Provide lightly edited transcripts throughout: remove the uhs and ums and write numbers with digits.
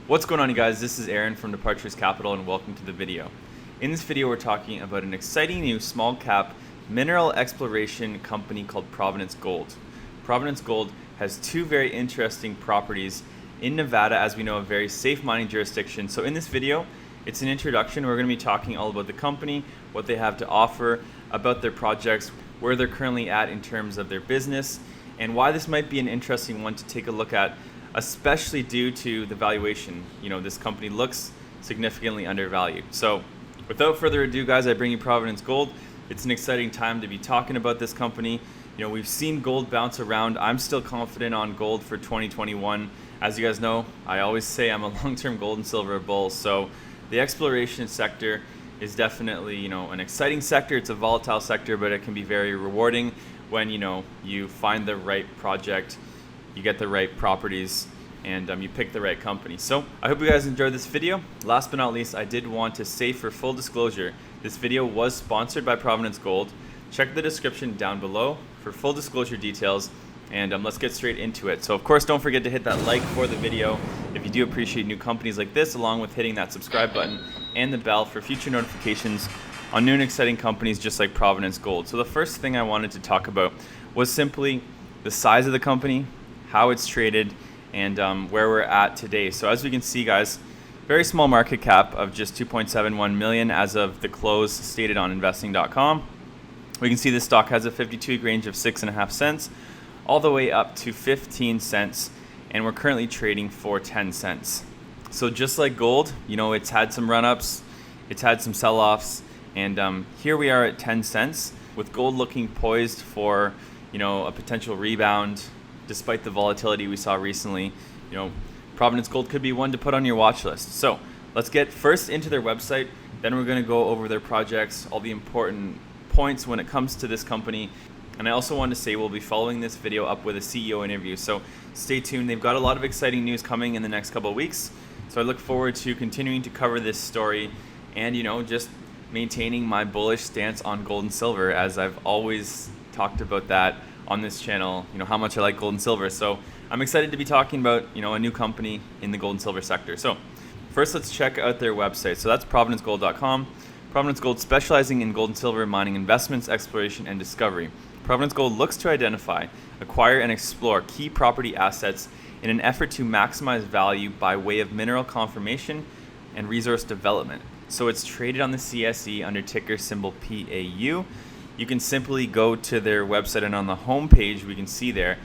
What's going on, you guys? This is Aaron from Departures Capital and welcome to the video. In this video we're talking about an exciting new small cap mineral exploration company called Provenance Gold. Provenance Gold has two very interesting properties in Nevada, as we know, a very safe mining jurisdiction. So in this video, it's an introduction. We're going to be talking all about the company, what they have to offer, about their projects, where they're currently at in terms of their business, and why this might be an interesting one to take a look at, especially due to the valuation. You know, this company looks significantly undervalued. So without further ado, guys, I bring you Provenance Gold. It's an exciting time to be talking about this company. You know, we've seen gold bounce around. I'm still confident on gold for 2021. As you guys know, I always say I'm a long-term gold and silver bull. So the exploration sector is definitely, you know, an exciting sector. It's a volatile sector, but it can be very rewarding when, you know, you find the right project, you get the right properties, and you pick the right company. So I hope you guys enjoyed this video. Last but not least, I did want to say, for full disclosure, this video was sponsored by Provenance Gold. Check the description down below for full disclosure details, and let's get straight into it. So of course, don't forget to hit that like for the video if you do appreciate new companies like this, along with hitting that subscribe button and the bell for future notifications on new and exciting companies just like Provenance Gold. So the first thing I wanted to talk about was simply the size of the company, how it's traded, and where we're at today. So as we can see, guys, very small market cap of just 2.71 million as of the close stated on investing.com. We can see the stock has a 52-week range of 6.5 cents all the way up to 15 cents, and we're currently trading for 10 cents. So just like gold, you know, it's had some run-ups, it's had some sell-offs, and here we are at 10 cents with gold looking poised for, you know, a potential rebound. Despite the volatility we saw recently, you know, Provenance Gold could be one to put on your watch list. So let's get first into their website, then we're going to go over their projects, all the important points when it comes to this company. And I also want to say we'll be following this video up with a CEO interview, so stay tuned. They've got a lot of exciting news coming in the next couple of weeks, so I look forward to continuing to cover this story and, you know, just maintaining my bullish stance on gold and silver, as I've always talked about that on this channel, you know, how much I like gold and silver. So I'm excited to be talking about, you know, a new company in the gold and silver sector. So first, let's check out their website. So that's provenancegold.com. Provenance Gold, specializing in gold and silver mining investments, exploration, and discovery. Provenance Gold looks to identify, acquire, and explore key property assets in an effort to maximize value by way of mineral confirmation and resource development. So it's traded on the CSE under ticker symbol PAU. You can simply go to their website, and on the home page we can see there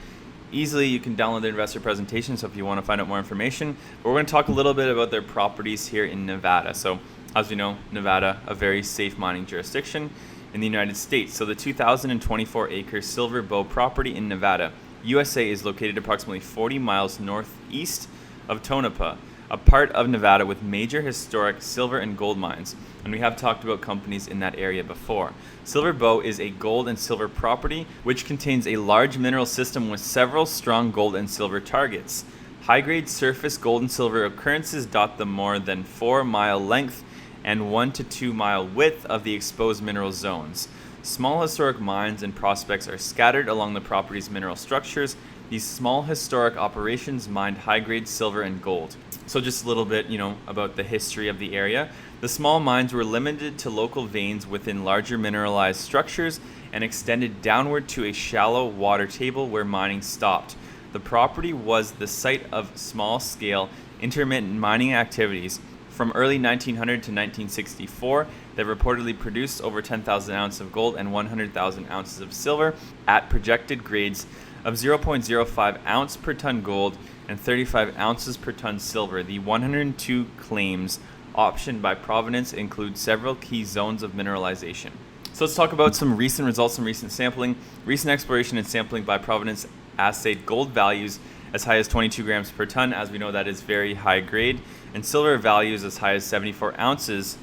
easily you can download their investor presentation, so if you want to find out more information. But we're going to talk a little bit about their properties here in Nevada. So as we know, Nevada, a very safe mining jurisdiction in the United States. So the 2,024 acre Silver Bow property in Nevada, USA, is located approximately 40 miles northeast of Tonopah, a part of Nevada with major historic silver and gold mines, and we have talked about companies in that area before. Silver Bow is a gold and silver property which contains a large mineral system with several strong gold and silver targets. High-grade surface gold and silver occurrences dot the more than 4-mile length and 1 to 2 mile width of the exposed mineral zones. Small historic mines and prospects are scattered along the property's mineral structures. These small historic operations mined high-grade silver and gold. So just a little bit, you know, about the history of the area. The small mines were limited to local veins within larger mineralized structures and extended downward to a shallow water table where mining stopped. The property was the site of small-scale intermittent mining activities from early 1900 to 1964 that reportedly produced over 10,000 ounces of gold and 100,000 ounces of silver at projected grades of 0.05 ounce per ton gold and 35 ounces per ton silver. The 102 claims optioned by Provenance include several key zones of mineralization. So let's talk about some recent results, some recent sampling. Recent exploration and sampling by Provenance assayed gold values as high as 22 grams per ton. As we know, that is very high grade, and silver values as high as 74 ounces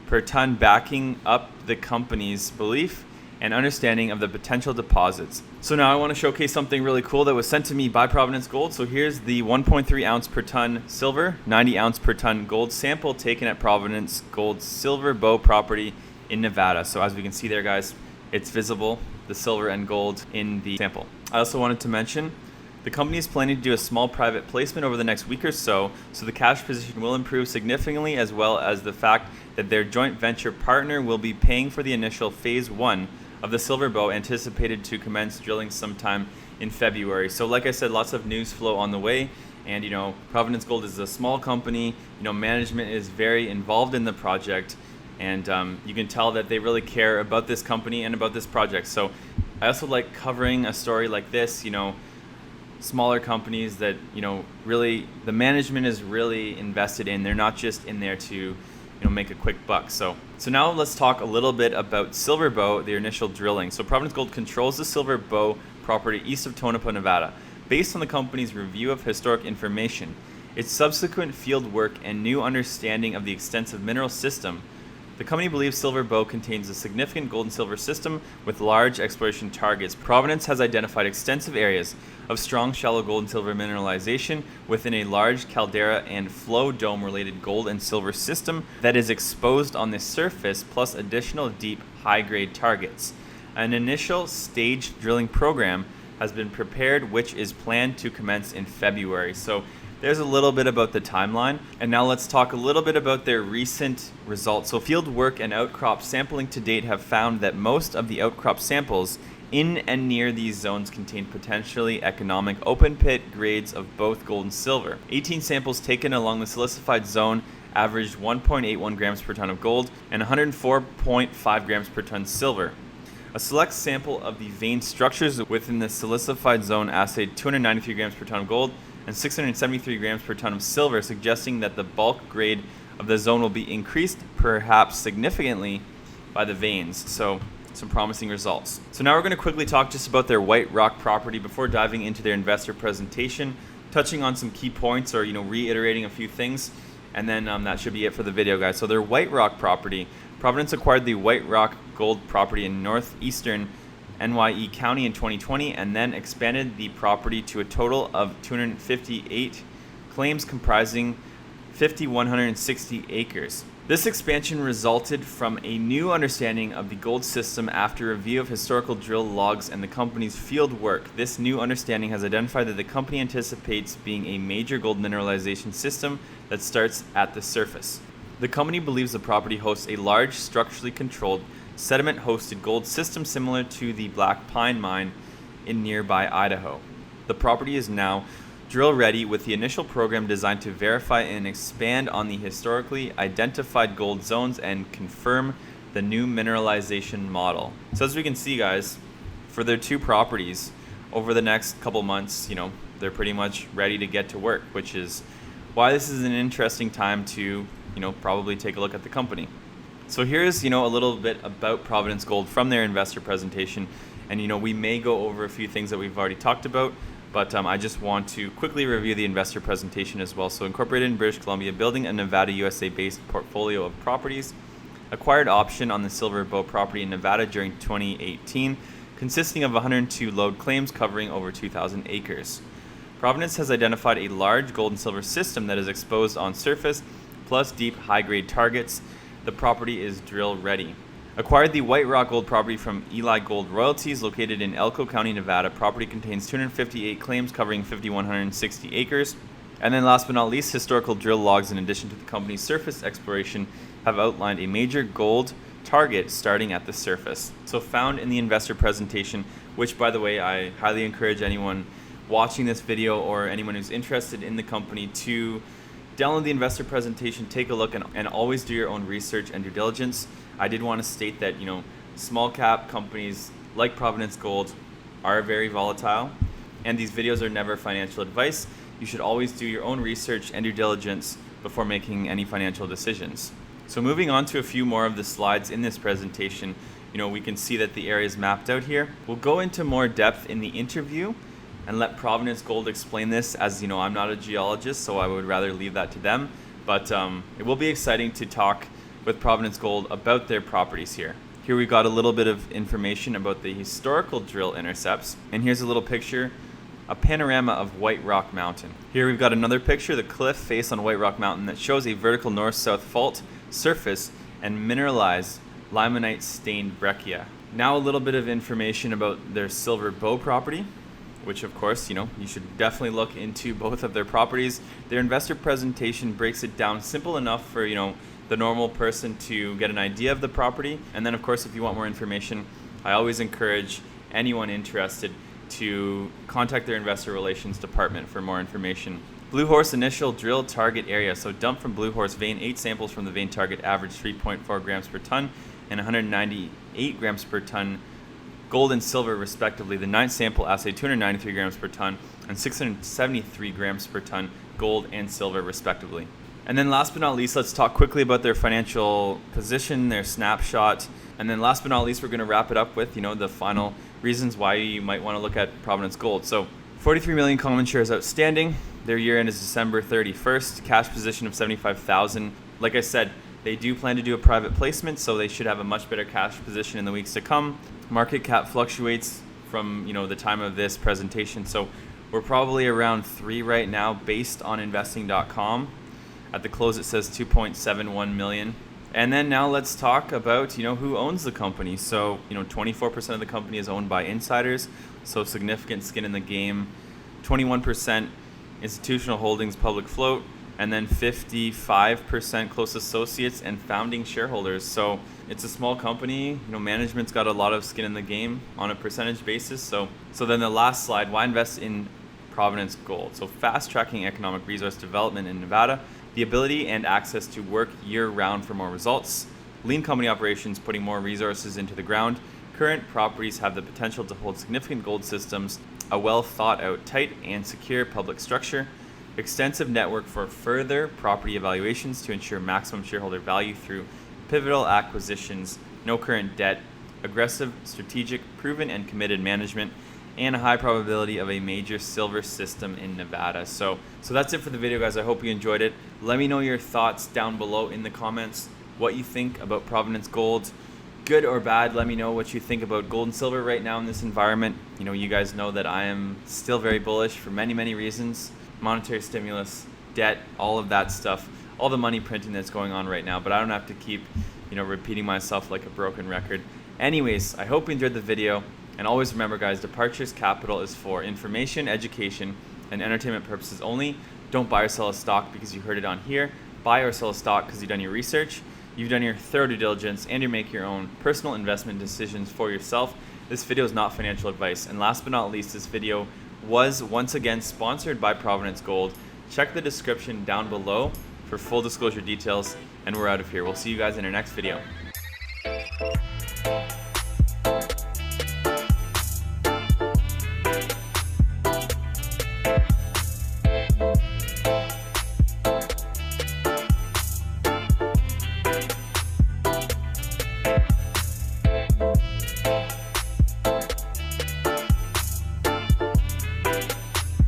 per ton, backing up the company's belief and understanding of the potential deposits. So now I want to showcase something really cool that was sent to me by Provenance Gold. So here's the 1.3 ounce per ton silver, 90 ounce per ton gold sample taken at Provenance Gold's Silver Bow property in Nevada. So as we can see there, guys, it's visible, the silver and gold in the sample. I also wanted to mention The company is planning to do a small private placement over the next week or so the cash position will improve significantly, as well as the fact that their joint venture partner will be paying for the initial phase 1 of the Silver Bow, anticipated to commence drilling sometime in February. So like I said, lots of news flow on the way. And Provenance Gold is a small company. Management is very involved in the project, and you can tell that they really care about this company and about this project. So I also like covering a story like this, smaller companies that, really the management is really invested in. They're not just in there to, make a quick buck. So now let's talk a little bit about Silver Bow, their initial drilling. So Provenance Gold controls the Silver Bow property east of Tonopah, Nevada. Based on the company's review of historic information, its subsequent field work, and new understanding of the extensive mineral system, the company believes Silver Bow contains a significant gold and silver system with large exploration targets. Provenance has identified extensive areas of strong shallow gold and silver mineralization within a large caldera and flow dome related gold and silver system that is exposed on the surface, plus additional deep high-grade targets. An initial staged drilling program has been prepared, which is planned to commence in February. So there's a little bit about the timeline. And now let's talk a little bit about their recent results. So field work and outcrop sampling to date have found that most of the outcrop samples in and near these zones contain potentially economic open pit grades of both gold and silver. 18 samples taken along the silicified zone averaged 1.81 grams per ton of gold and 104.5 grams per ton silver. A select sample of the vein structures within the silicified zone assayed 293 grams per ton of gold and 673 grams per ton of silver, suggesting that the bulk grade of the zone will be increased, perhaps significantly, by the veins. So some promising results. So now we're going to quickly talk just about their White Rock property before diving into their investor presentation, touching on some key points or reiterating a few things, and then that should be it for the video, guys. So their White Rock property, Provenance acquired the White Rock Gold property in northeastern NYE County in 2020, and then expanded the property to a total of 258 claims comprising 5,160 acres. This expansion resulted from a new understanding of the gold system after review of historical drill logs and the company's field work. This new understanding has identified that the company anticipates being a major gold mineralization system that starts at the surface. The company believes the property hosts a large, structurally controlled, sediment-hosted gold system similar to the Black Pine mine in nearby Idaho. The property is now drill-ready, with the initial program designed to verify and expand on the historically identified gold zones and confirm the new mineralization model. So as we can see, guys, for their two properties, over the next couple months, they're pretty much ready to get to work, which is why this is an interesting time to probably take a look at the company. So here's, a little bit about Provenance Gold from their investor presentation. And, we may go over a few things that we've already talked about, but I just want to quickly review the investor presentation as well. So incorporated in British Columbia, building a Nevada, USA-based portfolio of properties, acquired option on the Silver Bow property in Nevada during 2018, consisting of 102 lode claims covering over 2,000 acres. Provenance has identified a large gold and silver system that is exposed on surface, plus deep high-grade targets. The property is drill ready. Acquired the White Rock Gold property from Eli Gold Royalties, located in Elko County, Nevada. Property contains 258 claims covering 5,160 acres. And then last but not least, historical drill logs, in addition to the company's surface exploration, have outlined a major gold target starting at the surface. So found in the investor presentation, which, by the way, I highly encourage anyone watching this video or anyone who's interested in the company to download the investor presentation, take a look, and always do your own research and due diligence. I did want to state that, small cap companies like Provenance Gold are very volatile, and these videos are never financial advice. You should always do your own research and due diligence before making any financial decisions. So moving on to a few more of the slides in this presentation, we can see that the area is mapped out here. We'll go into more depth in the interview and let Provenance Gold explain this, as I'm not a geologist, so I would rather leave that to them. But it will be exciting to talk with Provenance Gold about their properties here. Here we've got a little bit of information about the historical drill intercepts, and here's a little picture, a panorama of White Rock Mountain. Here we've got another picture, the cliff face on White Rock Mountain, that shows a vertical north-south fault surface and mineralized limonite stained breccia. Now a little bit of information about their Silver Bow property. which of course, you should definitely look into both of their properties. Their investor presentation breaks it down simple enough for, the normal person to get an idea of the property. And then of course, if you want more information, I always encourage anyone interested to contact their investor relations department for more information. Blue Horse initial drill target area. So dump from Blue Horse vein, 8 samples from the vein target averaged 3.4 grams per ton and 198 grams per ton gold and silver respectively. The 9th sample assayed 293 grams per ton and 673 grams per ton gold and silver respectively. And then last but not least, let's talk quickly about their financial position, their snapshot. And then last but not least, we're going to wrap it up with, the final reasons why you might want to look at Provenance Gold. So 43 million common shares outstanding. Their year end is December 31st. Cash position of 75,000. Like I said, they do plan to do a private placement, so they should have a much better cash position in the weeks to come. Market cap fluctuates from, the time of this presentation. So we're probably around 3 right now based on investing.com. At the close, it says 2.71 million. And then now let's talk about, who owns the company. So, 24% of the company is owned by insiders, so significant skin in the game. 21% institutional holdings, public float, and then 55% close associates and founding shareholders. So it's a small company. Management's got a lot of skin in the game on a percentage basis. So then the last slide, why invest in Provenance Gold? So fast tracking economic resource development in Nevada, the ability and access to work year-round for more results, lean company operations putting more resources into the ground, current properties have the potential to hold significant gold systems, a well-thought-out, tight and secure public structure, extensive network for further property evaluations to ensure maximum shareholder value through pivotal acquisitions, no current debt, aggressive, strategic, proven and committed management, and a high probability of a major silver system in Nevada. So that's it for the video, guys. I hope you enjoyed it. Let me know your thoughts down below in the comments, what you think about Provenance Gold, good or bad. Let me know what you think about gold and silver right now in this environment. You guys know that I am still very bullish for many, many reasons. Monetary stimulus, debt, all of that stuff, all the money printing that's going on right now, but I don't have to keep, repeating myself like a broken record. Anyways, I hope you enjoyed the video. And always remember, guys, Departures Capital is for information, education, and entertainment purposes only. Don't buy or sell a stock because you heard it on here. Buy or sell a stock because you've done your research, you've done your thorough due diligence, and you make your own personal investment decisions for yourself. This video is not financial advice. And last but not least, this video was once again sponsored by Provenance Gold. Check the description down below for full disclosure details, and we're out of here. We'll see you guys in our next video.